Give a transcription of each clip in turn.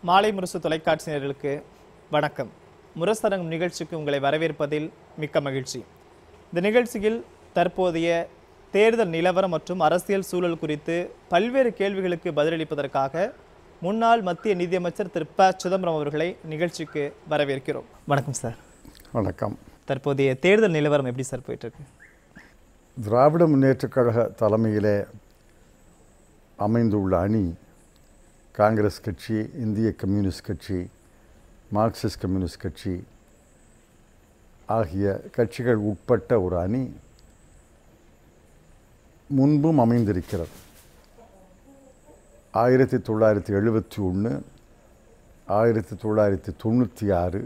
மாலை முரசு தொலைக்காட்சியினர்களுக்கு வணக்கம். முரசரங்கம் நிகழ்ச்சிக்கு உங்களை வரவேற்பதில் மிக்க மகிழ்ச்சி. இந்த நிகழ்ச்சியில் தற்போதைய தேர்தல் நிலவரம் மற்றும் அரசியல் சூழல் குறித்து பல்வேறு கேள்விகளுக்கு பதிலளிப்பதற்காக முன்னாள் மத்திய நிதியமைச்சர் திரு ப. சிதம்பரம் அவர்களை நிகழ்ச்சிக்கு வரவேற்கிறோம். வணக்கம் சார். வணக்கம். தற்போதைய தேர்தல் நிலவரம் எப்படி சார் போயிட்டு இருக்கு? திராவிட முன்னேற்றக் கழக தலைமையிலே அமைந்துள்ள அணி காங்கிரஸ் கட்சி, இந்திய கம்யூனிஸ்ட் கட்சி, மார்க்சிஸ்ட் கம்யூனிஸ்ட் கட்சி ஆகிய கட்சிகள் உட்பட்ட ஒரு அணி முன்பும் அமைந்திருக்கிறது. 1971, 1996,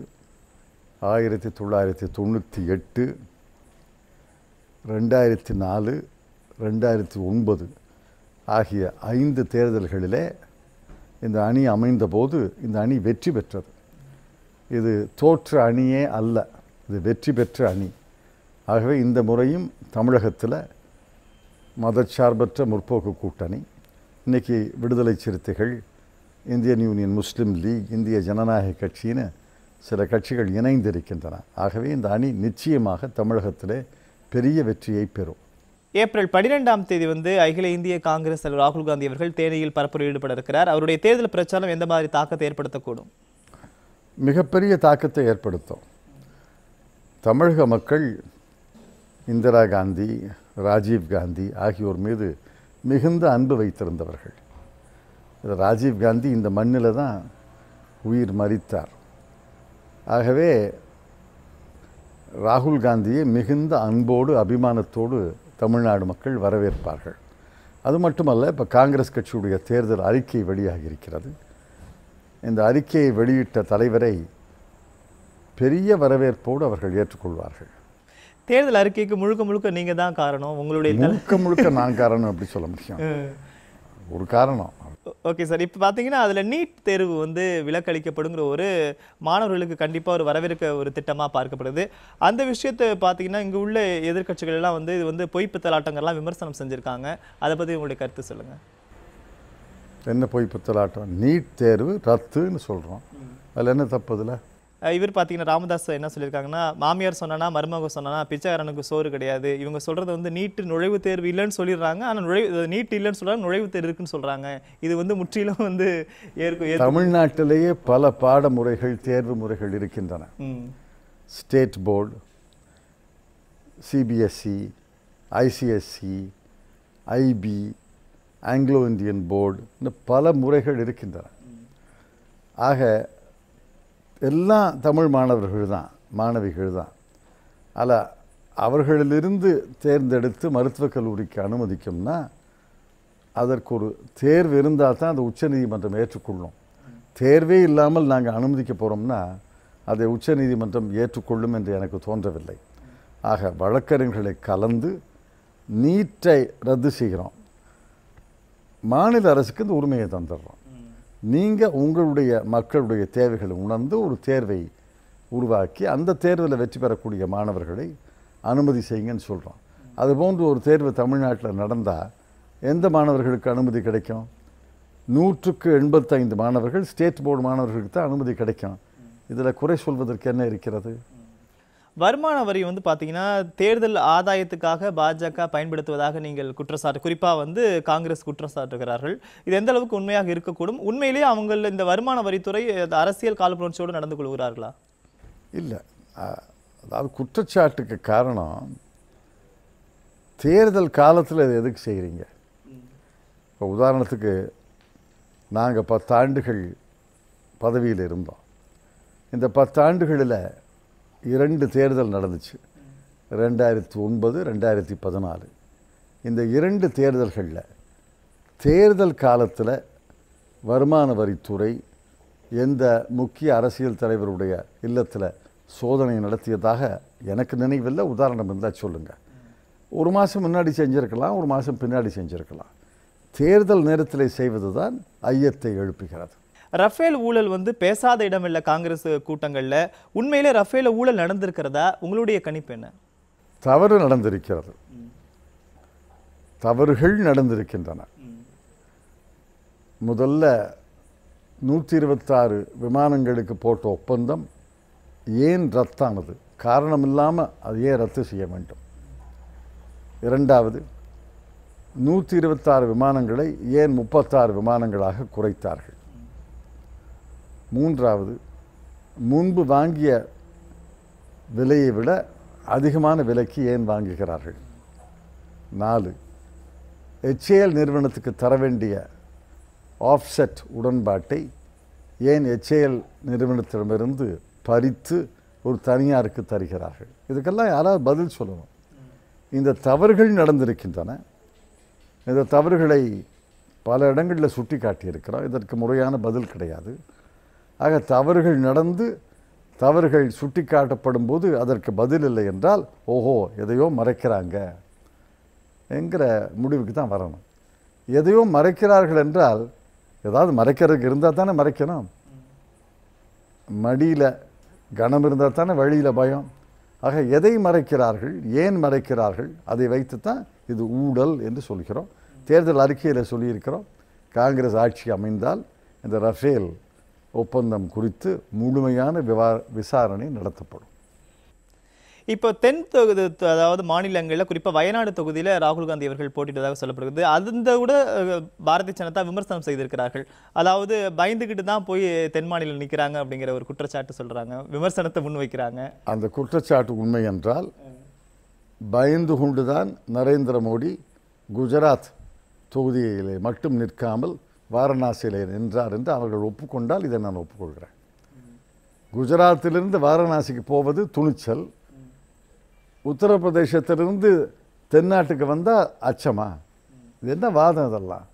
1998, 2004, 2009 ஆகிய 5 தேர்தல்களிலே இந்த அணி அமைந்தபோது இந்த அணி வெற்றி பெற்றது. இது தோற்ற அணியே அல்ல, இது வெற்றி பெற்ற அணி. ஆகவே இந்த முறையும் தமிழகத்தில் மதச்சார்பற்ற முற்போக்கு கூட்டணி, இன்றைக்கி விடுதலை சிறுத்தைகள், இந்தியன் யூனியன் முஸ்லீம் லீக், இந்திய ஜனநாயக கட்சின்னு சில கட்சிகள் இணைந்திருக்கின்றன. ஆகவே இந்த அணி நிச்சயமாக தமிழகத்திலே பெரிய வெற்றியை பெறும். ஏப்ரல் 12ஆம் தேதி அகில இந்திய காங்கிரஸ் தலைவர் ராகுல் காந்தி அவர்கள் தேனியில் பரப்புரையில் ஈடுபட இருக்கிறார். அவருடைய தேர்தல் பிரச்சாரம் எந்த மாதிரி தாக்கத்தை ஏற்படுத்தக்கூடும்? மிகப்பெரிய தாக்கத்தை ஏற்படுத்தும். தமிழக மக்கள் இந்திரா காந்தி, ராஜீவ் காந்தி ஆகியோர் மீது மிகுந்த அன்பு வைத்திருந்தவர்கள். ராஜீவ் காந்தி இந்த மண்ணில் தான் உயிர் மரித்தார். ஆகவே ராகுல் காந்தியை மிகுந்த அன்போடு அபிமானத்தோடு தமிழ்நாடு மக்கள் வரவேற்பார்கள். அது மட்டுமல்ல, இப்போ காங்கிரஸ் கட்சியுடைய தேர்தல் அறிக்கை வெளியாகி இருக்கிறது. இந்த அறிக்கையை வெளியிட்ட தலைவரை பெரிய வரவேற்போடு அவர்கள் ஏற்றுக்கொள்வார்கள். தேர்தல் அறிக்கைக்கு முழுக்க முழுக்க நீங்கள் தான் காரணம், உங்களுடைய முழுக்க நான் காரணம் அப்படி சொல்ல முடியும். ஒரு காரணம். Okay sir. இப்போ பார்த்தீங்கன்னா அதில் நீட் தேர்வு விலக்களிக்கப்படுங்கிற ஒரு மாணவர்களுக்கு கண்டிப்பாக ஒரு வரவேற்க ஒரு திட்டமாக பார்க்கப்படுது. அந்த விஷயத்தை பார்த்தீங்கன்னா இங்கே உள்ள எதிர்கட்சிகள் எல்லாம் இது பொய்ப்பித்தலாட்டங்கள்லாம் விமர்சனம் செஞ்சுருக்காங்க. அதை பற்றி உங்களுடைய கருத்து சொல்லுங்கள். என்ன பொய்ப்பித்தலாட்டம்? நீட் தேர்வு ரத்துன்னு சொல்கிறோம், அதில் என்ன தப்பு? அதில் இவர் பார்த்தீங்கன்னா ராமதாஸ் என்ன சொல்லியிருக்காங்கன்னா, மாமியார் சொன்னா மருமக சொன்னா பிச்சைக்காரனுக்கு சோறு கிடையாது. இவங்க சொல்கிறது நீட்டு நுழைவுத் தேர்வு இல்லைன்னு சொல்லிடுறாங்க, ஆனால் நீட் இல்லைன்னு சொல்கிறாங்க, நுழைவுத் தேர்வு இருக்குன்னு சொல்கிறாங்க. இது முற்றிலும் தமிழ்நாட்டிலேயே பல பாடமுறைகள், தேர்வு முறைகள் இருக்கின்றன. State board, CBSE, ICSE, IP, Anglo Indian board, இந்த பல முறைகள் இருக்கின்றன. ஆக எல்லாம் தமிழ் மாணவர்கள் தான், மாணவிகள் தான். அதில் அவர்களிலிருந்து தேர்ந்தெடுத்து மருத்துவக் கல்லூரிக்கு அனுமதிக்கும்னா அதற்கு ஒரு தேர்வு இருந்தால் தான் அதை உச்சநீதிமன்றம் ஏற்றுக்கொள்ளும். தேர்வே இல்லாமல் நாங்கள் அனுமதிக்க போகிறோம்னா அதை உச்சநீதிமன்றம் ஏற்றுக்கொள்ளும் என்று எனக்கு தோன்றவில்லை. ஆக வழக்கறிஞர்களை கலந்து நீட்டை ரத்து செய்கிறோம், மாநில அரசுக்கு இந்த உரிமையை தந்துடுறோம். நீங்கள் உங்களுடைய மக்களுடைய தேவைகளை உணர்ந்து ஒரு தேர்வை உருவாக்கி அந்த தேர்வில் வெற்றி பெறக்கூடிய மாணவர்களை அனுமதி செய்யுங்கன்னு சொல்கிறோம். அதுபோன்று ஒரு தேர்வு தமிழ்நாட்டில் நடந்தால் எந்த மாணவர்களுக்கு அனுமதி கிடைக்கும்? 100க்கு 85 மாணவர்கள், ஸ்டேட் போர்டு மாணவர்களுக்கு தான் அனுமதி கிடைக்கும். இதில் குறை சொல்வதற்கு என்ன இருக்கிறது? வருமான வரி பார்த்தீங்கன்னா தேர்தல் ஆதாயத்துக்காக பாஜக பயன்படுத்துவதாக நீங்கள் குற்றச்சாட்டு, குறிப்பாக காங்கிரஸ் குற்றம் சாட்டுகிறார்கள். இது எந்த அளவுக்கு உண்மையாக இருக்கக்கூடும்? உண்மையிலேயே அவங்க இந்த வருமான வரித்துறை அரசியல் காழ்ப்புணர்ச்சியோடு நடந்து கொள்கிறார்களா? இல்லை, அதாவது குற்றச்சாட்டுக்கு காரணம் தேர்தல் காலத்தில் இதை எதுக்கு செய்கிறீங்க? இப்போ உதாரணத்துக்கு நாங்கள் 10 ஆண்டுகள் பதவியில் இருந்தோம். இந்த 10 ஆண்டுகளில் 2 தேர்தல் நடந்துச்சு, 2009, 2014. இந்த 2 தேர்தல்களில் தேர்தல் காலத்தில் வருமான வரித்துறை எந்த முக்கிய அரசியல் தலைவருடைய இல்லத்தில் சோதனை நடத்தியதாக எனக்கு நினைவில்லை. உதாரணம் இருந்தால் சொல்லுங்கள். ஒரு மாதம் முன்னாடி செஞ்சுருக்கலாம், ஒரு மாதம் பின்னாடி செஞ்சுருக்கலாம். தேர்தல் நேரத்தில் செய்வது தான் ஐயத்தை எழுப்புகிறது. ரஃபேல் ஊழல் பேசாத இடமில்லை காங்கிரஸ் கூட்டங்களில். உண்மையிலே ரஃபேல ஊழல் நடந்திருக்கிறதா? உங்களுடைய கணிப்பு என்ன? தவறு நடந்திருக்கிறது, தவறுகள் நடந்திருக்கின்றன. முதல்ல 126 விமானங்களுக்கு போட்ட ஒப்பந்தம் ஏன் ரத்தானது? காரணம் இல்லாமல் அது ஏன் ரத்து செய்ய வேண்டும்? இரண்டாவது, 126 விமானங்களை ஏன் 36 விமானங்களாக குறைத்தார்கள்? மூன்றாவது, முன்பு வாங்கிய விலையை விட அதிகமான விலைக்கு ஏன் வாங்குகிறார்கள்? 4, HAL நிறுவனத்துக்கு தர வேண்டிய ஆஃப்செட் உடன்பாட்டை ஏன் HAL நிறுவனத்திடமிருந்து பறித்து ஒரு தனியாருக்கு தருகிறார்கள்? இதுக்கெல்லாம் யாராவது பதில் சொல்லணும். இந்த தவறுகள் நடந்திருக்கின்றன. இந்த தவறுகளை பல இடங்களில் சுட்டி காட்டியிருக்கிறோம். இதற்கு முறையான பதில் கிடையாது. ஆக தவறுகள் நடந்து தவறுகள் சுட்டி காட்டப்படும் போது அதற்கு பதில் இல்லை என்றால் ஓஹோ எதையோ மறைக்கிறாங்க என்கிற முடிவுக்கு தான் வரணும். எதையோ மறைக்கிறார்கள் என்றால் ஏதாவது மறைக்கிறதுக்கு இருந்தால் தானே மறைக்கணும். மடியில் கனம் இருந்தால் தானே வழியில் பயம். ஆக எதை மறைக்கிறார்கள், ஏன் மறைக்கிறார்கள், அதை வைத்து தான் இது ஊழல் என்று சொல்கிறோம். தேர்தல் அறிக்கையில் சொல்லியிருக்கிறோம், காங்கிரஸ் ஆட்சி அமைந்தால் இந்த ரஃபேல் ஒப்பந்தம் குறித்து முழுமையான விசாரணை நடத்தப்படும். இப்போ தென் தொகுதி, அதாவது மாநிலங்களில் குறிப்பாக வயநாடு தொகுதியில் ராகுல் காந்தி அவர்கள் போட்டியிட்டதாக சொல்லப்படுகிறது. அந்த கூட பாரதிய ஜனதா விமர்சனம் செய்திருக்கிறார்கள். அதாவது பயந்துக்கிட்டு தான் போய் தென் மாநிலம் நிற்கிறாங்க அப்படிங்கிற ஒரு குற்றச்சாட்டு சொல்கிறாங்க, விமர்சனத்தை முன்வைக்கிறாங்க. அந்த குற்றச்சாட்டு உண்மை என்றால் பயந்து கொண்டுதான் நரேந்திர மோடி குஜராத் தொகுதியிலே மட்டும் நிற்காமல் வாரணாசியிலே நின்றார் என்று அவர்கள் ஒப்புக்கொண்டால் இதை நான் ஒப்புக்கொள்கிறேன். குஜராத்திலிருந்து வாரணாசிக்கு போவது துணிச்சல், உத்தரப்பிரதேசத்திலிருந்து தென்னாட்டுக்கு வந்தால் அச்சமா? இது என்ன வாதம்? இதெல்லாம்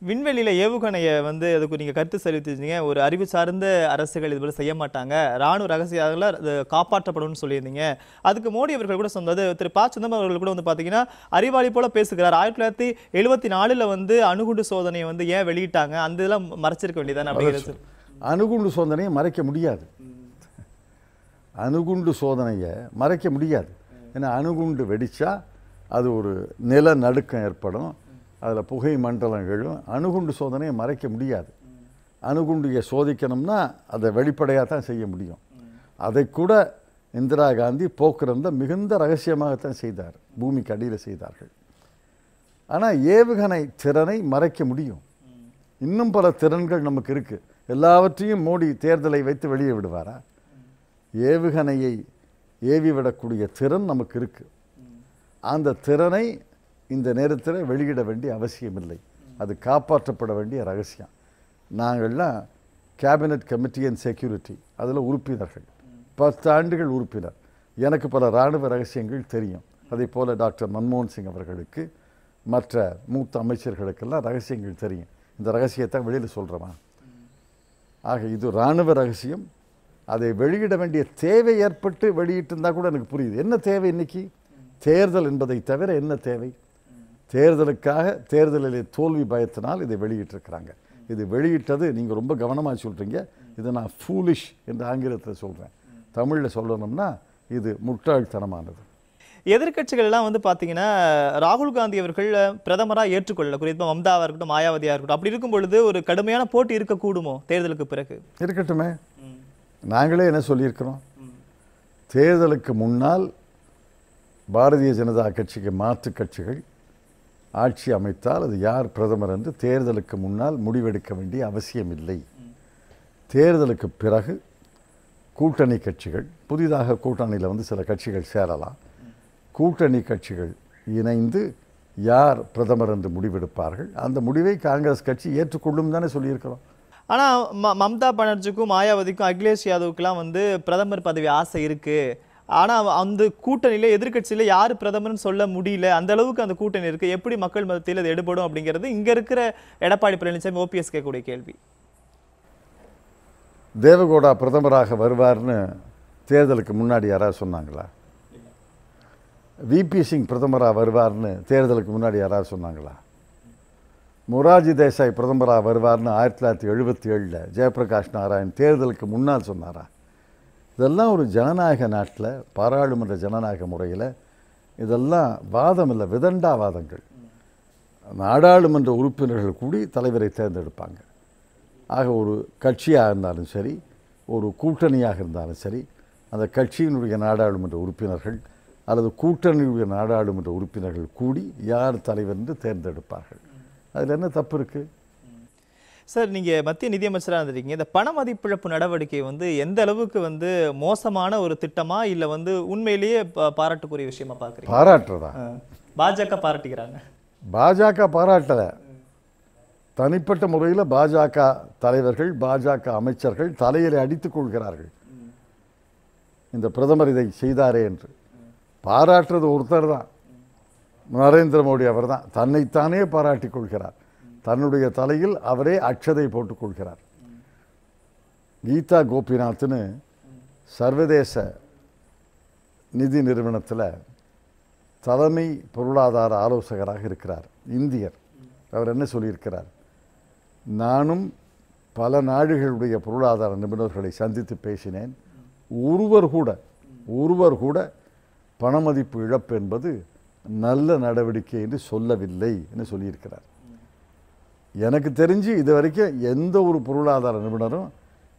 விண்வெளியில் ஏவுகணையை அதுக்கு நீங்கள் கருத்து தெரிவிச்சிருந்தீங்க. ஒரு அறிவு சார்ந்த அரசுகள் இதுபோல் செய்ய மாட்டாங்க, ராணுவ ரகசியங்களை காப்பாற்றப்படும்னு சொல்லியிருந்தீங்க. அதுக்கு மோடி அவர்கள் கூட சொன்னது, திரு ப. சிதம்பரம் அவர்கள் கூட பார்த்தீங்கன்னா அறிவாளி போல பேசுகிறார். 1974 அணுகுண்டு சோதனையை ஏன் வெளியிட்டாங்க, அந்த இதெல்லாம் மறைச்சிருக்க வேண்டியதானே அப்படிங்கிறது. அணுகுண்டு சோதனையை மறைக்க முடியாது. அணுகுண்டு சோதனையை மறைக்க முடியாது. ஏன்னா அணுகுண்டு வெடித்தா அது ஒரு நிலநடுக்கம் ஏற்படும், அதில் புகை மண்டலங்களும். அணுகுண்டு சோதனையை மறைக்க முடியாது. அணுகுண்டியை சோதிக்கணும்னா அதை வெளிப்படையாக தான் செய்ய முடியும். அதை கூட இந்திரா காந்தி போக்குறத மிகுந்த ரகசியமாகத்தான் செய்தார், பூமிக்கு அடியில் செய்தார்கள். ஆனால் ஏவுகணை திறனை மறைக்க முடியும். இன்னும் பல திறன்கள் நமக்கு இருக்குது. எல்லாவற்றையும் மோடி தேர்தலை வைத்து வெளியே விடுவாரா? ஏவுகணையை ஏவிவிடக்கூடிய திறன் நமக்கு இருக்குது. அந்த திறனை இந்த நேரத்தில் வெளியிட வேண்டிய அவசியமில்லை. அது காப்பாற்றப்பட வேண்டிய ரகசியம். நாங்கள்லாம் கேபினட் கமிட்டி அண்ட் செக்யூரிட்டி அதில் உறுப்பினர்கள், 10 ஆண்டுகள் உறுப்பினர். எனக்கு பல இராணுவ ரகசியங்கள் தெரியும். அதே போல் டாக்டர் மன்மோகன் சிங் அவர்களுக்கு, மற்ற மூத்த அமைச்சர்களுக்கெல்லாம் ரகசியங்கள் தெரியும். இந்த ரகசியத்தை வெளியில் சொல்கிறோமா? ஆக இது இராணுவ ரகசியம். அதை வெளியிட வேண்டிய தேவை ஏற்பட்டு வெளியிட்டு இருந்தால் கூட எனக்கு புரியுது. என்ன தேவை இன்னைக்கு? தேர்தல் என்பதை தவிர என்ன தேவை? தேர்தலுக்காக தேர்தலில் தோல்வி பயத்தினால் இதை வெளியிட்டிருக்கிறாங்க. இது வெளியிட்டது நீங்கள் ரொம்ப கவனமாக சொல்கிறீங்க. இதை நான் ஃபூலிஷ் என்று ஆங்கிலத்தில் சொல்கிறேன். தமிழில் சொல்லணும்னா இது முட்டாள்தனமானது. எதிர்கட்சிகள் எல்லாம் பார்த்தீங்கன்னா ராகுல் காந்தி அவர்கள் பிரதமராக ஏற்றுக்கொள்ள, குறிப்பாக மம்தாவாக இருக்கட்டும், மாயாவதியாக இருக்கட்டும், அப்படி இருக்கும் பொழுது ஒரு கடுமையான போட்டி இருக்கக்கூடுமோ தேர்தலுக்கு பிறகு? இருக்கட்டுமே. நாங்களே என்ன சொல்லியிருக்கிறோம்? தேர்தலுக்கு முன்னால் பாரதிய ஜனதா கட்சிக்கு மாற்று கட்சிகள் ஆட்சி அமைத்தால் அது யார் பிரதமர் என்று தேர்தலுக்கு முன்னால் முடிவெடுக்க வேண்டிய அவசியம் இல்லை. தேர்தலுக்கு பிறகு கூட்டணி கட்சிகள், புதிதாக கூட்டணியில் சில கட்சிகள் சேரலாம். கூட்டணி கட்சிகள் இணைந்து யார் பிரதமர் என்று முடிவெடுப்பார்கள். அந்த முடிவை காங்கிரஸ் கட்சி ஏற்றுக்கொள்ளும் தானே சொல்லியிருக்கிறோம். ஆனால் மம்தா பானர்ஜிக்கும் மாயாவதிக்கும் அகிலேஷ் யாதவுக்கெல்லாம் பிரதமர் பதவி ஆசை இருக்குது. ஆனால் அந்த கூட்டணியில் எதிர்கட்சியில் யார் பிரதமர்னு சொல்ல முடியல, அந்த அளவுக்கு அந்த கூட்டணி இருக்குது. எப்படி மக்கள் மத்தியில் அது எடுபடும் அப்படிங்கிறது இங்கே இருக்கிற எடப்பாடி பழனிசாமி, ஓபிஎஸ் கேட்கக்கூடிய கேள்வி. தேவகவுடா பிரதமராக வருவார்னு தேர்தலுக்கு முன்னாடி யாராவது சொன்னாங்களா? விபி சிங் பிரதமராக வருவார்னு தேர்தலுக்கு முன்னாடி யாராவது சொன்னாங்களா? மொரார்ஜி தேசாய் பிரதமராக வருவார்னு 1977 ஜெயபிரகாஷ் நாராயண் தேர்தலுக்கு முன்னால் சொன்னாரா? இதெல்லாம் ஒரு ஜனநாயக நாட்டில், பாராளுமன்ற ஜனநாயக முறையில் இதெல்லாம் வாதம் இல்லை, விதண்டாவாதங்கள். நாடாளுமன்ற உறுப்பினர்கள் கூடி தலைவரை தேர்ந்தெடுப்பாங்க. ஆக ஒரு கட்சியாக இருந்தாலும் சரி, ஒரு கூட்டணியாக இருந்தாலும் சரி, அந்த கட்சியினுடைய நாடாளுமன்ற உறுப்பினர்கள் அல்லது கூட்டணியுடைய நாடாளுமன்ற உறுப்பினர்கள் கூடி யார் தலைவர் என்று தேர்ந்தெடுப்பார்கள். அதில் என்ன தப்பு இருக்குது? சார், நீங்கள் மத்திய நிதியமைச்சராக இருந்திருக்கீங்க. இந்த பண மதிப்பிழப்பு நடவடிக்கை எந்த அளவுக்கு மோசமான ஒரு திட்டமா இல்லை உண்மையிலேயே பாராட்டுக்குரிய விஷயமா பார்க்குறீங்க? பாராட்டுறதா? பாஜக பாராட்டுகிறாங்க. பாஜக பாராட்டலை. தனிப்பட்ட முறையில் பாஜக தலைவர்கள், பாஜக அமைச்சர்கள் தலையில் அடித்துக் கொள்கிறார்கள். இந்த பிரதமர் இதை செய்தாரே என்று. பாராட்டுறது ஒருத்தர் தான், நரேந்திர மோடி. அவர் தான் தன்னைத்தானே பாராட்டிக் கொள்கிறார். தன்னுடைய தலையில் அவரே அட்சதை போட்டுக் கொள்கிறார். கீதா கோபிநாத்னு சர்வதேச நிதி நிறுவனத்தில் தலைமை பொருளாதார ஆலோசகராக இருக்கிறார், இந்தியர். அவர் என்ன சொல்லியிருக்கிறார்? நானும் பல நாடுகளுடைய பொருளாதார நிபுணர்களை சந்தித்து பேசினேன். ஒருவர் கூட பணமதிப்பு இழப்பு என்பது நல்ல நடவடிக்கை என்று சொல்லவில்லை என்று சொல்லியிருக்கிறார். எனக்கு தெரிஞ்சு இது வரைக்கும் எந்த ஒரு பொருளாதார நிபுணரும்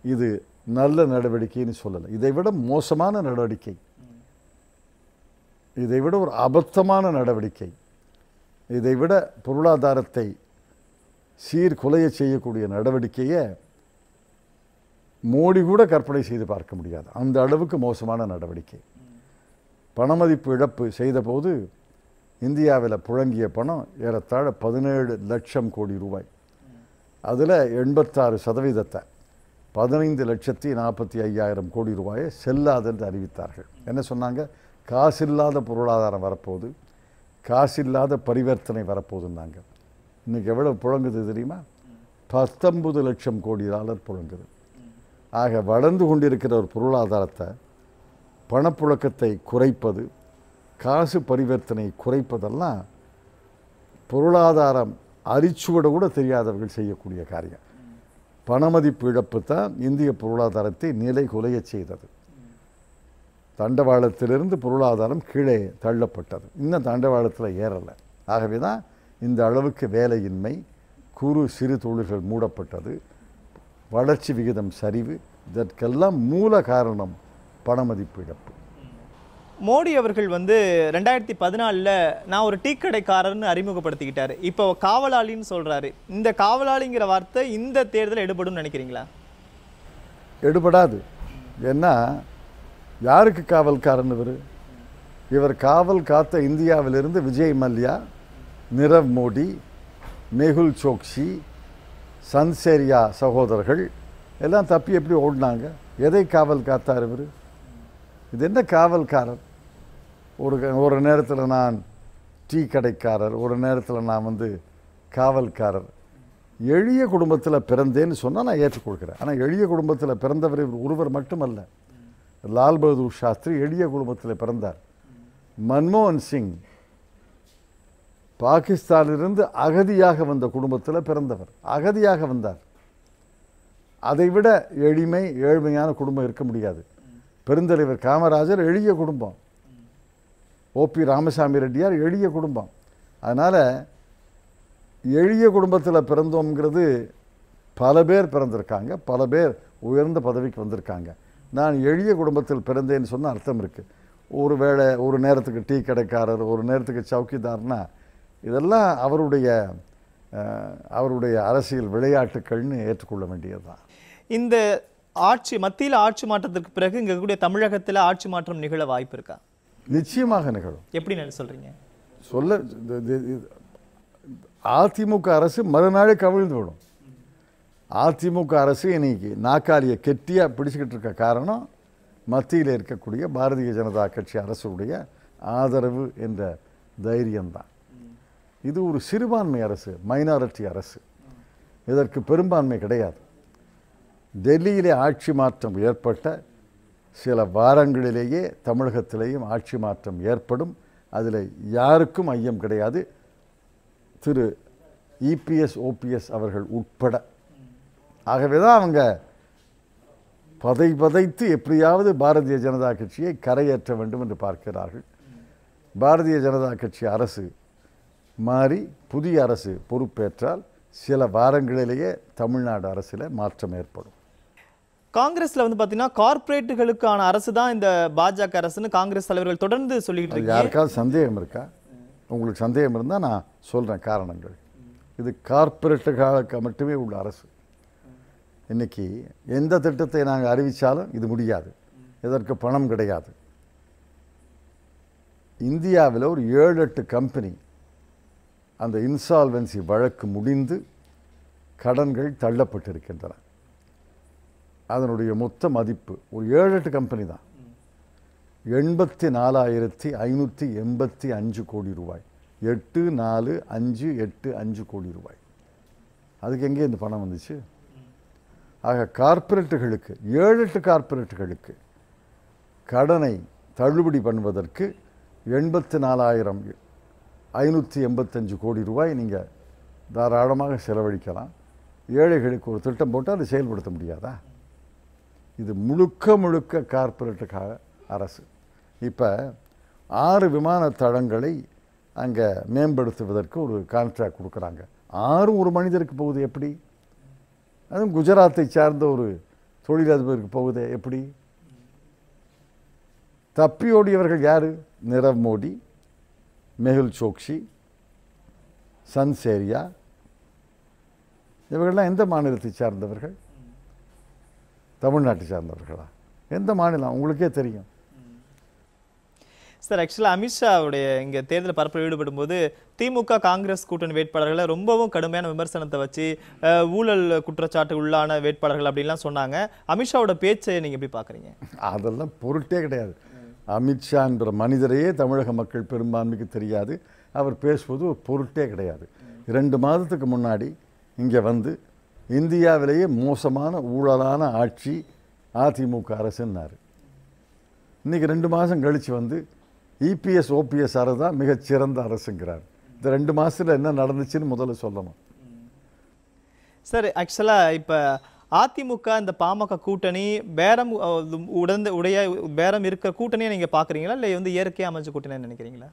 இது நல்ல நடவடிக்கைன்னு சொல்லலை. இதை விட மோசமான நடவடிக்கை, இதை விட ஒரு அபத்தமான நடவடிக்கை, இதை விட பொருளாதாரத்தை சீர்குலைய செய்யக்கூடிய நடவடிக்கையை மோடி கூட கற்பனை செய்து பார்க்க முடியாது. அந்த அளவுக்கு மோசமான நடவடிக்கை. பணமதிப்பு இழப்பு செய்தபோது இந்தியாவில் புழங்கிய பணம் ஏறத்தாழ 17 லட்சம் கோடி ரூபாய். அதில் 86% 15,45,000 கோடி ரூபாயை செல்லாது என்று அறிவித்தார்கள். என்ன சொன்னாங்க? காசில்லாத பொருளாதாரம் வரப்போகுது, காசில்லாத பரிவர்த்தனை வரப்போகுதுன்னாங்க. இன்றைக்கி எவ்வளோ புழங்குது தெரியுமா? 19 லட்சம் கோடி டாலர் புழங்குது. ஆக வளர்ந்து கொண்டிருக்கிற ஒரு பொருளாதாரத்தை, பணப்புழக்கத்தை குறைப்பது, காசு பரிவர்த்தனை குறைப்பதெல்லாம் பொருளாதாரம் அரிச்சுவட கூட தெரியாதவர்கள் செய்யக்கூடிய காரியம். பணமதிப்பு இழப்பு தான் இந்திய பொருளாதாரத்தை நிலை குலைய செய்தது. தண்டவாளத்திலிருந்து பொருளாதாரம் கீழே தள்ளப்பட்டது. இன்னும் தண்டவாளத்தில் ஏறலை. ஆகவே தான் இந்த அளவுக்கு வேலையின்மை, குறு சிறு தொழில்கள் மூடப்பட்டது, வளர்ச்சி விகிதம் சரிவு. இதற்கெல்லாம் மூல காரணம் பணமதிப்பு இழப்பு. மோடி அவர்கள் 2014 நான் ஒரு டீ கடைக்காரர்னு அறிமுகப்படுத்திக்கிட்டாரு. இப்போ காவலாளின்னு சொல்றாரு. இந்த காவலாளிங்கிற வார்த்தை இந்த தேர்தல் எடுபடும் நினைக்கிறீங்களா? எடுபடாது. ஏன்னா யாருக்கு காவல்காரன் இவர் காவல் காத்த இந்தியாவிலிருந்து விஜய் மல்யா, நிரவ் மோடி, மெகுல் சோக்சி, சன்சேரியா சகோதரர்கள் எல்லாம் தப்பி எப்படி ஓடினாங்க? எதை காவல் காத்தார் இவர்? இது என்ன காவல்காரர்? ஒரு நேரத்தில் நான் டீ கடைக்காரர், ஒரு நேரத்தில் நான் காவல்காரர். எளிய குடும்பத்தில் பிறந்தேன்னு சொன்னால் நான் ஏற்றுக்கொள்கிறேன். ஆனால் எளிய குடும்பத்தில் பிறந்தவர் ஒருவர் மட்டுமல்ல. லால் பகதூர் சாஸ்திரி எளிய குடும்பத்தில் பிறந்தார். மன்மோகன் சிங் பாகிஸ்தானிலிருந்து அகதியாக வந்த குடும்பத்தில் பிறந்தவர். அகதியாக வந்தார். அதைவிட ஏழ்மையான குடும்பம் இருக்க முடியாது. பெருந்தலைவர் காமராஜர் எளிய குடும்பம். ஓபி ராமசாமி ரெட்டியார் எளிய குடும்பம். அதனால் எளிய குடும்பத்தில் பிறந்தோங்கிறது பல பேர் பிறந்திருக்காங்க, பல பேர் உயர்ந்த பதவிக்கு வந்திருக்காங்க. நான் எளிய குடும்பத்தில் பிறந்தேன்னு சொன்ன அர்த்தம் இருக்குது. ஒரு நேரத்துக்கு டீ கடைக்காரர், ஒரு நேரத்துக்கு சவுக்கிதார்னா இதெல்லாம் அவருடைய அரசியல் விளையாட்டுக்கள்னு ஏற்றுக்கொள்ள வேண்டியது தான். இந்த மத்தியில் ஆட்சி மாற்றத்திற்கு பிறகு இங்கே கூடிய தமிழகத்தில் ஆட்சி மாற்றம் நிகழ வாய்ப்பு இருக்கா? நிச்சயமாக நிகழும். எப்படி சொல்றீங்க? அதிமுக அரசு மறுநாளே கவிழ்ந்து விடும். அதிமுக அரசு இன்னைக்கு நாக்காளியை கெட்டியாக பிடிச்சிக்கிட்டு இருக்க காரணம் மத்தியில் இருக்கக்கூடிய பாரதிய ஜனதா கட்சி அரசுடைய ஆதரவு என்ற தைரியம்தான். இது ஒரு சிறுபான்மை அரசு, மைனாரிட்டி அரசு. இதற்கு பெரும்பான்மை கிடையாது. டெல்லியிலே ஆட்சி மாற்றம் ஏற்பட்ட சில வாரங்களிலேயே தமிழகத்திலேயும் ஆட்சி மாற்றம் ஏற்படும். அதில் யாருக்கும் ஐயம் கிடையாது, திரு இபிஎஸ் ஓபிஎஸ் அவர்கள் உட்பட. ஆகவே தான் அவங்க பதைத்து எப்படியாவது பாரதிய ஜனதா கட்சியை கரையேற்ற வேண்டும் என்று பார்க்கிறார்கள். பாரதிய ஜனதா கட்சி அரசு மாறி புதிய அரசு பொறுப்பேற்றால் சில வாரங்களிலேயே தமிழ்நாடு அரசில் மாற்றம் ஏற்படும். காங்கிரஸ்ல வந்து பாத்தீங்கன்னா கார்ப்பரேட்டுகளுக்கான அரசு தான் இந்த பாஜக அரசுன்னு காங்கிரஸ் தலைவர்கள் தொடர்ந்து சொல்லிட்டு இருக்காங்க. யாருக்காவது சந்தேகம் இருக்கா? உங்களுக்கு சந்தேகம் இருந்தால் நான் சொல்கிறேன் காரணங்கள். இது கார்ப்பரேட்டுகளுக்கு மட்டுமே உள்ள அரசு. இன்னைக்கு எந்த திட்டத்தை நாங்கள் அறிவித்தாலும் இது முடியாது. இதற்கு பணம் கிடையாது. இந்தியாவில் ஒரு 7-8 கம்பெனி அந்த இன்சால்வென்சி வழக்கு முடிந்து கடன்கள் தள்ளப்பட்டிருக்கின்றன. அதனுடைய மொத்த மதிப்பு ஒரு 7-8 கம்பெனி தான் 84,585 கோடி ரூபாய். 84,585 கோடி ரூபாய். அதுக்கு எங்கே இந்த பணம் வந்துச்சு? ஆக கார்ப்பரேட்டுகளுக்கு 7-8 கார்ப்பரேட்டுகளுக்கு கடனை தள்ளுபடி பண்ணுவதற்கு 84,585 கோடி ரூபாய் நீங்கள் தாராளமாக செலவழிக்கலாம். ஏழைகளுக்கு ஒரு திட்டம் போட்டு அதை செயல்படுத்த முடியாதா? இது முழுக்க முழுக்க கார்ப்பரேட்டுக்காக அரசு. இப்போ 6 விமான தளங்களை அங்கே மேம்படுத்துவதற்கு ஒரு கான்ட்ராக்ட் கொடுக்குறாங்க. 6 ஒரு மனிதருக்கு போகுது எப்படி? அதுவும் குஜராத்தை சார்ந்த ஒரு தொழிலதிபருக்கு போகுது எப்படி? தப்பியோடியவர்கள் யார்? நிரவ் மோடி, மெஹுல் சோக்ஷி, சன்சேரியா, இவர்கள்லாம் எந்த மாநிலத்தை சார்ந்தவர்கள்? தமிழ்நாட்டை சார்ந்தவர்களா? எந்த மாநிலம் உங்களுக்கே தெரியும். சார், ஆக்சுவலாக அமித்ஷாவுடைய இங்கே தேர்தல் பரப்பில் ஈடுபடும் போது திமுக காங்கிரஸ் கூட்டணி வேட்பாளர்களை ரொம்பவும் கடுமையான விமர்சனத்தை வச்சு ஊழல் குற்றச்சாட்டு உள்ளான வேட்பாளர்கள் அப்படின்லாம் சொன்னாங்க. அமித்ஷாவோட பேச்சை நீங்கள் எப்படி பார்க்குறீங்க? அதெல்லாம் பொருட்டே கிடையாது. அமித்ஷா என்ற மனிதரையே தமிழக மக்கள் பெரும்பான்மைக்கு தெரியாது. அவர் பேசுவது ஒரு பொருட்டே கிடையாது. 2 மாதத்துக்கு முன்னாடி இங்கே வந்து இந்தியாவிலேயே மோசமான ஊழலான ஆட்சி அதிமுக அரசுன்னாரு. இன்றைக்கி 2 மாதம் கழித்து வந்து இபிஎஸ் ஓபிஎஸ் அரசு தான் மிகச்சிறந்த அரசுங்கிறார். இந்த 2 மாதத்தில் என்ன நடந்துச்சுன்னு முதல்ல சொல்லணும். சார், ஆக்சுவலாக இப்போ அதிமுக இந்த பாமக கூட்டணி பேரம் பேரம் இருக்கிற கூட்டணியை நீங்கள் பார்க்குறீங்களா, இல்லை வந்து இயற்கையாக அமைஞ்ச கூட்டணின்னு நினைக்கிறீங்களா?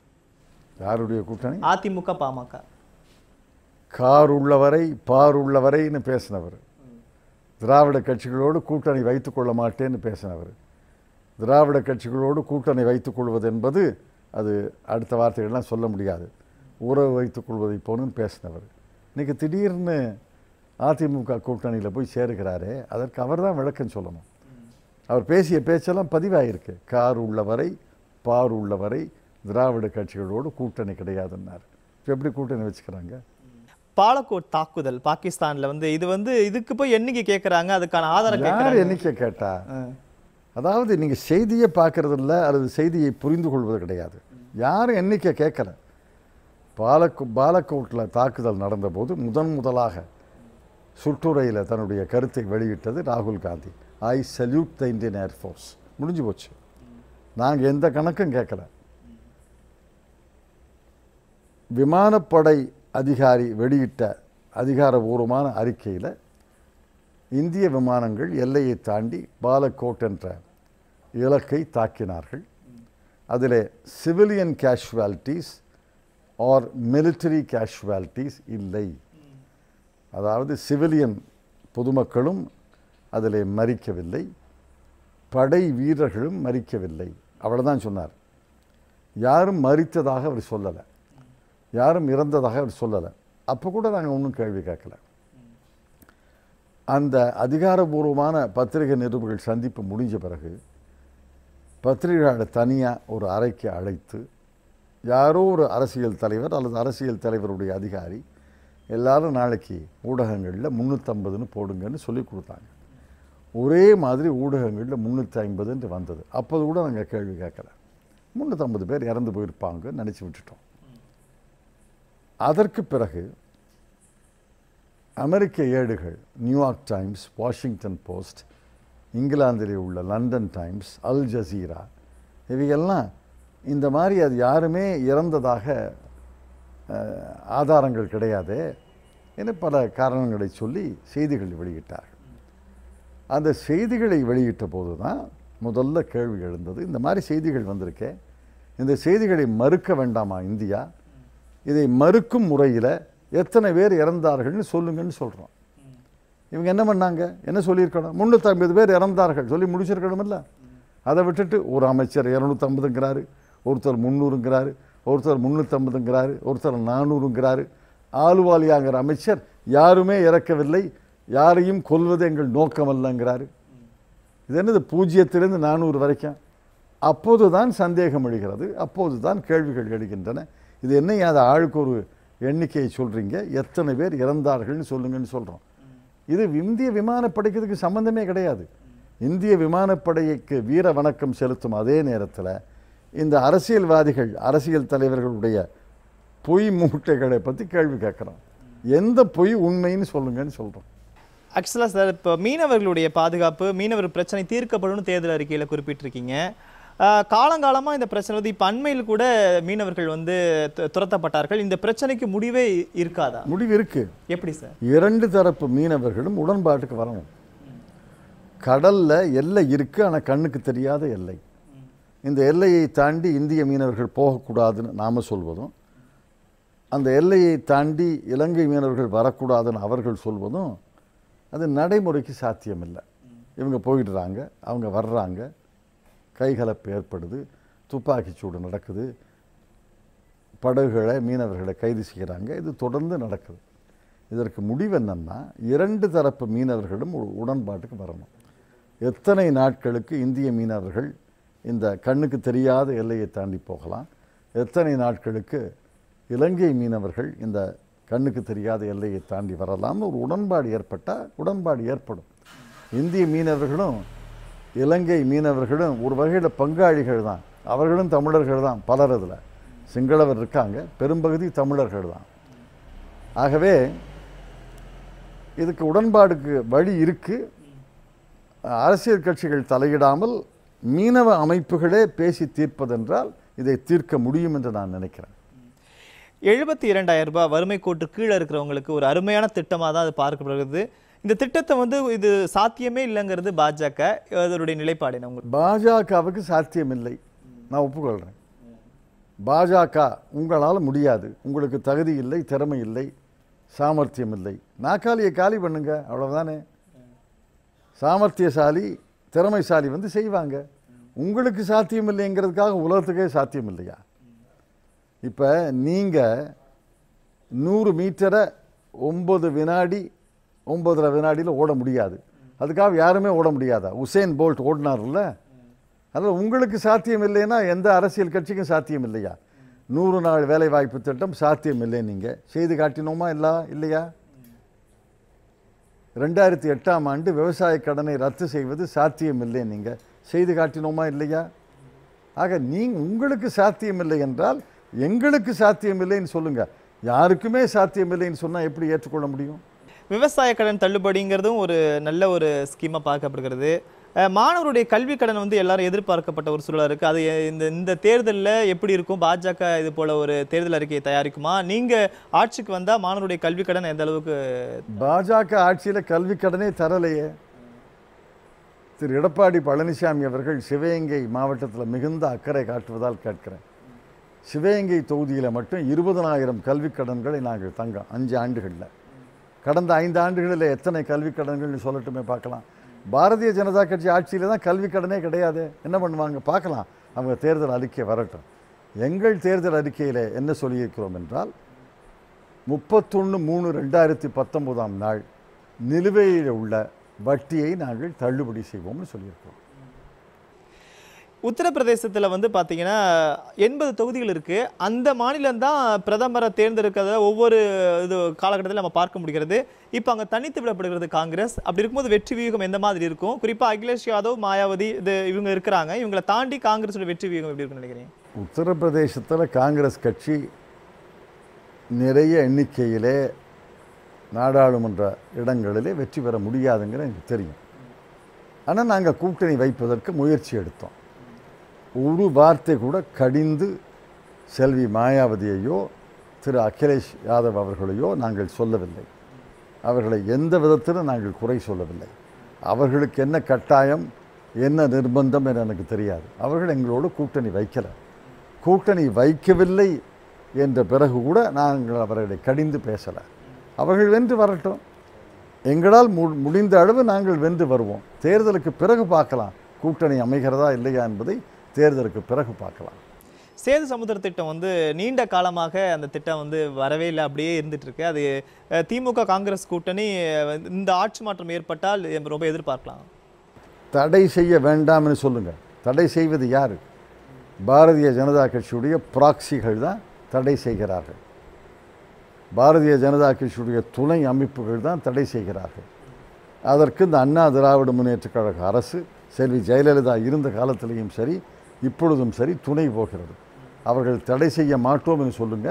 யாருடைய கூட்டணி? அதிமுக பாமக. கார் உள்ளவரை பார் உள்ளவரைன்னு பேசினவர். திராவிட கட்சிகளோடு கூட்டணி வைத்துக்கொள்ள மாட்டேன்னு பேசினவர். திராவிட கட்சிகளோடு கூட்டணி வைத்துக்கொள்வது என்பது அது அடுத்த வார்த்தைகள்லாம் சொல்ல முடியாது. உறவு வைத்துக்கொள்வதை போன்னு பேசினவர். இன்றைக்கி திடீர்னு அதிமுக கூட்டணியில் போய் சேருகிறாரே, அதற்கு அவர் தான் விளக்கம் சொல்லணும். அவர் பேசிய பேச்செல்லாம் பதிவாயிருக்கு. கார் உள்ளவரை பார் உள்ளவரை திராவிட கட்சிகளோடு கூட்டணி கிடையாதுன்னார். எப்படி கூட்டணி வச்சுக்கிறாங்க? பாலக்கோட் தாக்குதல் பாகிஸ்தான்ல வந்து இதுக்கு போய் எண்ணிக்கை கேட்குறாங்க, அதுக்கான ஆதாரம் யார் எண்ணிக்கை கேட்டா? அதாவது நீங்கள் செய்தியை பார்க்கறது இல்லை, அல்லது செய்தியை புரிந்து கொள்வது கிடையாது. யாரும் எண்ணிக்கை கேட்கல. பாலக்கோட்டில் தாக்குதல் நடந்தபோது முதலாக சுற்றுரையில் தன்னுடைய கருத்தை வெளியிட்டது ராகுல் காந்தி. ஐ சல்யூட் த இந்தியன் ஏர்ஃபோர்ஸ். முடிஞ்சு போச்சு. நாங்கள் எந்த கணக்கும் கேட்கல. விமானப்படை அதிகாரி வெளியிட்ட அதிகாரபூர்வமான அறிக்கையில் இந்திய விமானங்கள் எல்லையை தாண்டி பாலக்கோட் என்ற இலக்கை தாக்கினார்கள். அதில் civilian casualties or military casualties இல்லை. அதாவது சிவிலியன் பொதுமக்களும் அதில் மரிக்கவில்லை, படை வீரர்களும் மரிக்கவில்லை. அவ்வளோதான் சொன்னார். யாரும் மரித்ததாக அவர் சொல்லலை, யாரும் இறந்ததாக அவர் சொல்லலை. அப்போ கூட நாங்கள் ஒன்றும் கேள்வி கேட்கல. அந்த அதிகாரபூர்வமான பத்திரிகை நிருபர்கள் சந்திப்பு முடிஞ்ச பிறகு பத்திரிகையாளர் தனியாக ஒரு அறைக்கு அழைத்து யாரோ ஒரு அரசியல் தலைவர் அல்லது அரசியல் தலைவருடைய அதிகாரி எல்லாரும் நாளைக்கு ஊடகங்களில் 350ன்னு போடுங்கன்னு சொல்லி கொடுத்தாங்க. ஒரே மாதிரி ஊடகங்களில் 350 வந்தது. அப்போது கூட நாங்கள் கேள்வி கேட்கல. 350 பேர் இறந்து போயிருப்பாங்கன்னு நினச்சி விட்டுட்டோம். அதற்கு பிறகு அமெரிக்க ஏடுகள் நியூயார்க் டைம்ஸ், வாஷிங்டன் போஸ்ட், இங்கிலாந்திலே உள்ள லண்டன் டைம்ஸ், அல் ஜசீரா, இவையெல்லாம் இந்த மாதிரி அது யாருமே இறந்ததாக ஆதாரங்கள் கிடையாது என பல காரணங்களை சொல்லி செய்திகள் வெளியிட்டார்கள். அந்த செய்திகளை வெளியிட்ட போது தான் முதல்ல கேள்வி எழுந்தது. இந்த மாதிரி செய்திகள் வந்திருக்கே, இந்த செய்திகளை மறுக்க வேண்டாமா இந்தியா? இதை மறுக்கும் முறையில் எத்தனை பேர் இறந்தார்கள்னு சொல்லுங்கன்னு சொல்கிறோம். இவங்க என்ன பண்ணாங்க, என்ன சொல்லியிருக்கணும், 350 பேர் இறந்தார்கள் சொல்லி முடிச்சிருக்கணுமில்ல. அதை விட்டுட்டு ஒரு அமைச்சர் 250ங்கிறாரு, ஒருத்தர் 300ங்கிறாரு, ஒருத்தர் 350ங்கிறாரு, ஒருத்தர் 400ங்கிறாரு. ஆலுவாலியாங்கிற அமைச்சர் யாருமே இறக்கவில்லை, யாரையும் கொல்வது எங்கள் நோக்கமல்லங்கிறாரு. இது என்னது 0லிருந்து 400 வரைக்கும்? அப்போது தான் சந்தேகம் எழுகிறது, அப்போது தான் கேள்விகள் எழுகின்றன. இது என்ன, அது ஆளுக்கு ஒரு எண்ணிக்கையை சொல்கிறீங்க, எத்தனை பேர் இறந்தார்கள்னு சொல்லுங்கன்னு சொல்கிறோம். இது இந்திய விமானப்படைக்கு இதுக்கு சம்பந்தமே கிடையாது. இந்திய விமானப்படைக்கு வீர வணக்கம் செலுத்தும் அதே நேரத்தில் இந்த அரசியல்வாதிகள், அரசியல் தலைவர்களுடைய பொய் மூட்டைகளை பற்றி கேள்வி கேட்குறோம். எந்த பொய் உண்மைன்னு சொல்லுங்கன்னு சொல்கிறோம். ஆக்சுவலாக சார், இப்போ மீனவர்களுடைய பாதுகாப்பு, மீனவர் பிரச்சனை தீர்க்கப்படும் தேர்தல் அறிக்கையில் குறிப்பிட்டிருக்கீங்க. காலங்காலமாக இந்த பிரச்சனை வந்து இப்போ அண்மையில் கூட மீனவர்கள் வந்து துரத்தப்பட்டார்கள். இந்த பிரச்சனைக்கு முடிவே இருக்காதா? முடிவு இருக்கு. எப்படி சார்? 2 தரப்பு மீனவர்களும் உடன்பாட்டுக்கு வரணும். கடல்ல எல்லை இருக்கு, ஆனால் கண்ணுக்கு தெரியாத எல்லை. இந்த எல்லையை தாண்டி இந்திய மீனவர்கள் போகக்கூடாதுன்னு நாம சொல்வதும், அந்த எல்லையை தாண்டி இலங்கை மீனவர்கள் வரக்கூடாதுன்னு அவர்கள் சொல்வதும் அது நடைமுறைக்கு சாத்தியமில்லை. இவங்க போயிடுறாங்க, அவங்க வர்றாங்க, கைகலப்பு ஏற்படுது, துப்பாக்கிச்சூடு நடக்குது, படகுகளை மீனவர்களை கைது செய்கிறாங்க. இது தொடர்ந்து நடக்குது. இதற்கு முடிவு என்னன்னா, 2 தரப்பு மீனவர்களும் உடன்பாட்டுக்கு வரணும். எத்தனை நாட்களுக்கு இந்திய மீனவர்கள் இந்த கண்ணுக்கு தெரியாத எல்லையை தாண்டி போகலாம், எத்தனை நாட்களுக்கு இலங்கை மீனவர்கள் இந்த கண்ணுக்கு தெரியாத எல்லையை தாண்டி வரலாம்னு ஒரு உடன்பாடு ஏற்பட்டால் உடன்பாடு ஏற்படும். இந்திய மீனவர்களும் இலங்கை மீனவர்களும் ஒரு வகையில் பங்காளிகள் தான். அவர்களும் தமிழர்கள் தான். பலர் இதில் சிங்களவர் இருக்காங்க, பெரும்பகுதி தமிழர்கள் தான். ஆகவே இதுக்கு உடன்பாடுக்கு வழி இருக்கு. அரசியல் கட்சிகள் தலையிடாமல் மீனவ அமைப்புகளே பேசி தீர்ப்பதென்றால் இதை தீர்க்க முடியும் என்று நான் நினைக்கிறேன். 72,000 ரூபாய் வறுமை கோட்டு கீழே இருக்கிறவங்களுக்கு ஒரு அருமையான திட்டமாக தான் அது பார்க்கப்படுகிறது. இந்த திட்டத்தை வந்து இது சாத்தியமே இல்லைங்கிறது பாஜக, அதனுடைய நிலைப்பாடு என்ன? பாஜகவுக்கு சாத்தியமில்லை, நான் ஒப்புக்கொள்கிறேன். பாஜக உங்களால் முடியாது, உங்களுக்கு தகுதி இல்லை, திறமை இல்லை, சாமர்த்தியம் இல்லை, நாக்காளியை காலி பண்ணுங்க, அவ்வளோதானே. சாமர்த்தியசாலி திறமைசாலி வந்து செய்வாங்க. உங்களுக்கு சாத்தியம் இல்லைங்கிறதுக்காக உலகத்துக்கே சாத்தியம் இல்லையா? இப்போ நீங்கள் 100 மீட்டரை 9 வினாடி 9.5 வினாடியில் ஓட முடியாது. அதுக்காக யாருமே ஓட முடியாதா? உசேன் போல்ட் ஓடினார்ல. அதில் உங்களுக்கு சாத்தியம் இல்லைன்னா எந்த அரசியல் கட்சிக்கும் சாத்தியம் இல்லையா? 100 நாள் வேலை வாய்ப்பு திட்டம் சாத்தியம் இல்லை, நீங்கள் செய்து காட்டினோமா இல்லையா? 2008ஆம் ஆண்டு விவசாய கடனை ரத்து செய்வது சாத்தியம் இல்லை, நீங்கள் செய்து காட்டினோமா இல்லையா? ஆக உங்களுக்கு சாத்தியம் இல்லை என்றால் எங்களுக்கு சாத்தியம் இல்லைன்னு சொல்லுங்க. யாருக்குமே சாத்தியம் இல்லைன்னு சொன்னால் எப்படி ஏற்றுக்கொள்ள முடியும்? விவசாய கடன் தள்ளுபடிங்கிறதும் ஒரு நல்ல ஒரு ஸ்கீமாக பார்க்கப்படுகிறது. மாணவருடைய கல்வி கடன் வந்து எல்லாரும் எதிர்பார்க்கப்பட்ட ஒரு சூழலாக இருக்குது. அது இந்த தேர்தலில் எப்படி இருக்கும்? பாஜக இது போல ஒரு தேர்தல் அறிக்கையை தயாரிக்குமா? நீங்கள் ஆட்சிக்கு வந்தால் மாணவருடைய கல்வி கடன் எந்த அளவுக்கு? பாஜக ஆட்சியில் கல்வி கடனே தரலையே. திரு எடப்பாடி பழனிசாமி அவர்கள் சிவகங்கை மாவட்டத்தில் மிகுந்த அக்கறை காட்டுவதால் கேட்கிறேன். சிவகங்கை தொகுதியில் மட்டும் 20,000 கல்வி கடன்களை நாங்கள் தங்கம் 5 ஆண்டுகளில். கடந்த 5 ஆண்டுகளில் எத்தனை கல்வி கடன்கள்னு சொல்லட்டுமே பார்க்கலாம். பாரதிய ஜனதா கட்சி ஆட்சியில் தான் கல்வி கடனே கிடையாது. என்ன பண்ணுவாங்க பார்க்கலாம், அவங்க தேர்தல் அறிக்கை வரட்டும். எங்கள் தேர்தல் அறிக்கையில் என்ன சொல்லியிருக்கிறோம் என்றால் 31/3/2019 நாள் நிலுவையில் உள்ள வட்டியை நாங்கள் தள்ளுபடி செய்வோம்னு சொல்லியிருக்கிறோம். உத்தரப்பிரதேசத்தில் வந்து பார்த்தீங்கன்னா 80 தொகுதிகள் இருக்குது. அந்த மாநிலம் தான் பிரதமரை தேர்ந்தெடுக்கிறத ஒவ்வொரு இது காலகட்டத்தில் நம்ம பார்க்க முடிகிறது. இப்போ அங்கே தனித்து விடப்படுகிறது காங்கிரஸ். அப்படி இருக்கும்போது வெற்றி வியூகம் எந்த மாதிரி இருக்கும்? குறிப்பாக அகிலேஷ் யாதவ், மாயாவதி இவங்க இருக்கிறாங்க. இவங்களை தாண்டி காங்கிரஸோட வெற்றி வியூகம் எப்படி இருக்குன்னு நினைக்கிறீங்க? உத்தரப்பிரதேசத்தில் காங்கிரஸ் கட்சி நிறைய எண்ணிக்கையிலே நாடாளுமன்ற இடங்களிலே வெற்றி பெற முடியாதுங்கிற எனக்கு தெரியும். ஆனால் நாங்கள் கூட்டணி வைப்பதற்கு முயற்சி எடுத்தோம். ஒரு வார்த்தை கூட கடிந்து செல்வி மாயாவதியையோ திரு அகிலேஷ் யாதவ் அவர்களையோ நாங்கள் சொல்லவில்லை. அவர்களை எந்த விதத்திலும் நாங்கள் குறை சொல்லவில்லை. அவர்களுக்கு என்ன கட்டாயம், என்ன நிர்பந்தம் என எனக்கு தெரியாது. அவர்கள் எங்களோடு கூட்டணி வைக்கலை. கூட்டணி வைக்கவில்லை என்ற பிறகு கூட நாங்கள் அவர்களை கடிந்து பேசலை. அவர்கள் வென்று வரட்டும், எங்களால் முடிந்த அளவு நாங்கள் வென்று வருவோம். தேர்தலுக்கு பிறகு பார்க்கலாம் கூட்டணி அமைகிறதா இல்லையா என்பதை தேர்தலுக்கு பிறகு பார்க்கலாம். சேது சமுத்திர திட்டம் வந்து நீண்ட காலமாக அந்த திட்டம் வந்து வரவே இல்லை, அப்படியே இருந்துட்டு இருக்கு. அது திமுக காங்கிரஸ் கூட்டணி இந்த ஆட்சி மாற்றம் ஏற்பட்டால் ரொம்ப எதிர்பார்க்கலாம். தடை செய்ய வேண்டாம்னு சொல்லுங்க. தடை செய்வது யார்? பாரதிய ஜனதா கட்சியுடைய ப்ராக்சிகள் தான் தடை செய்கிறார்கள். பாரதிய ஜனதா கட்சியுடைய துணை அமைப்புகள் தான் தடை செய்கிறார்கள். அதற்கு இந்த அண்ணா திராவிட முன்னேற்றக் கழக அரசு செல்வி ஜெயலலிதா இருந்த காலத்திலையும் சரி இப்பொழுதும் சரி துணை போகிறது. அவர்கள் தடை செய்ய மாட்டோம் என்று சொல்லுங்க,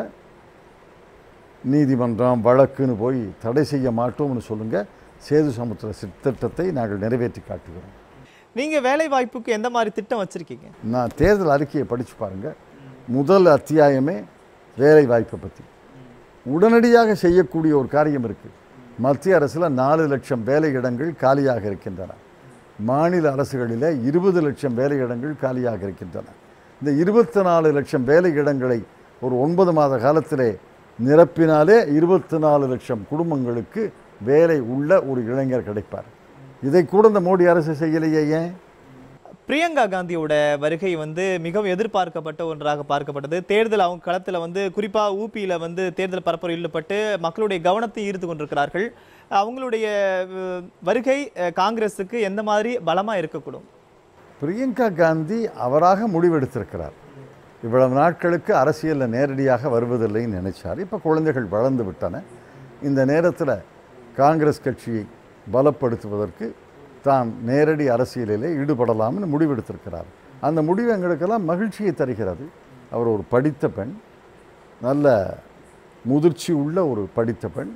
நீதிமன்றம் வழக்குன்னு போய் தடை செய்ய மாட்டோம்னு சொல்லுங்க. சேது சமுத்திர திட்டத்தை நாங்கள் நிறைவேற்றி காட்டுகிறோம். நீங்க வேலை வாய்ப்புக்கு எந்த மாதிரி திட்டம் வச்சிருக்கீங்க? நான் தேர்தல் அறிக்கையை படித்து பாருங்க. முதல் அத்தியாயமே வேலை வாய்ப்பை பற்றி. உடனடியாக செய்யக்கூடிய ஒரு காரியம் இருக்குது. மத்திய அரசில் 4 லட்சம் வேலை இடங்கள் காலியாக இருக்கின்றன. மாநில அரசுகளில் 20 லட்சம் வேலை இடங்கள் காலியாக இருக்கின்றன. இந்த 24 லட்சம் வேலை இடங்களை ஒரு 9 மாத காலத்திலே நிரப்பினாலே 24 லட்சம் குடும்பங்களுக்கு வேலை உள்ள ஒரு இளைஞர் கிடைப்பார். இதை கூட இந்த மோடி அரசு செய்யலையே. ஏன்? பிரியங்கா காந்தியோட வருகை வந்து மிகவும் எதிர்பார்க்கப்பட்ட ஒன்றாக பார்க்கப்பட்டது. தேர்தல் அவங்க களத்தில் வந்து குறிப்பாக ஊபியில் வந்து தேர்தல் பரப்புரையில் ஈடுபட்டு மக்களுடைய கவனத்தை ஈர்த்து கொண்டிருக்கிறார்கள். அவங்களுடைய வருகை காங்கிரஸுக்கு எந்த மாதிரி பலமாக இருக்கக்கூடும்? பிரியங்கா காந்தி அவராக முடிவெடுத்திருக்கிறார். இவ்வளவு நாட்களுக்கு அரசியலில் நேரடியாக வருவதில்லைன்னு நினைச்சார். இப்போ குழந்தைகள் வளர்ந்து விட்டன. இந்த நேரத்தில் காங்கிரஸ் கட்சியை பலப்படுத்துவதற்கு தான் நேரடி அரசியலிலே ஈடுபடலாம்னு முடிவெடுத்திருக்கிறார். அந்த முடிவு எங்களுக்கெல்லாம் மகிழ்ச்சியை தருகிறது. அவர் ஒரு படித்த பெண், நல்ல முதிர்ச்சி உள்ள ஒரு படித்த பெண்.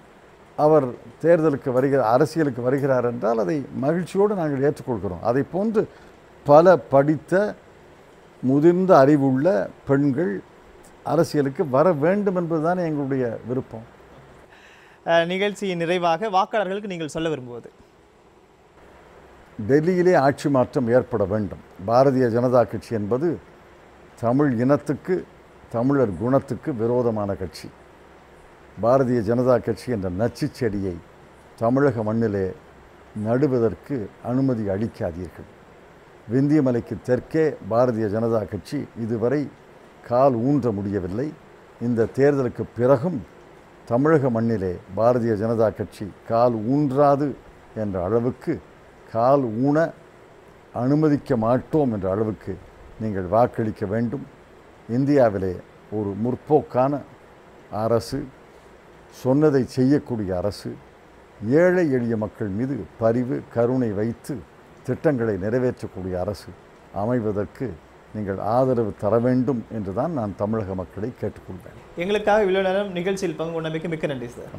அவர் தேர்தலுக்கு அரசியலுக்கு வருகிறார் என்றால் அதை மகிழ்ச்சியோடு நாங்கள் ஏற்றுக்கொள்கிறோம். அதை போன்று பல படித்த முதிர்ந்த அறிவுள்ள பெண்கள் அரசியலுக்கு வர வேண்டும் என்பதுதான் எங்களுடைய விருப்பம். நிகழ்ச்சியின் நிறைவாக வாக்காளர்களுக்கு நீங்கள் சொல்ல விரும்புவது? டெல்லியிலே ஆட்சி மாற்றம் ஏற்பட வேண்டும். பாரதிய ஜனதா கட்சி என்பது தமிழ் இனத்துக்கு, தமிழர் குணத்துக்கு விரோதமான கட்சி. பாரதிய ஜனதா கட்சி என்ற நச்சு செடியை தமிழக மண்ணிலே நடுவதற்கு அனுமதி அளிக்காதீர்கள். விந்தியமலைக்கு தெற்கே பாரதிய ஜனதா கட்சி இதுவரை கால் ஊன்ற முடியவில்லை. இந்த தேர்தலுக்கு பிறகும் தமிழக மண்ணிலே பாரதிய ஜனதா கட்சி கால் ஊன்றாது என்ற அளவுக்கு, கால் ஊன அனுமதிக்க மாட்டோம் என்ற அளவுக்கு நீங்கள் வாக்களிக்க வேண்டும். இந்தியாவிலே ஒரு முற்போக்கான அரசு, சொன்னதை செய்யக்கூடிய அரசு, ஏழை எளிய மக்கள் மீது பரிவு கருணை வைத்து திட்டங்களை நிறைவேற்றக்கூடிய அரசு அமைவதற்கு நீங்கள் ஆதரவு தர வேண்டும் என்றுதான் நான் தமிழக மக்களை கேட்டுக்கொள்வேன். எங்களுக்காக இவ்வளவு நேரம் நிகழ்ச்சியில் பங்கு கொண்டமைக்கு மிக்க நன்றி சார்.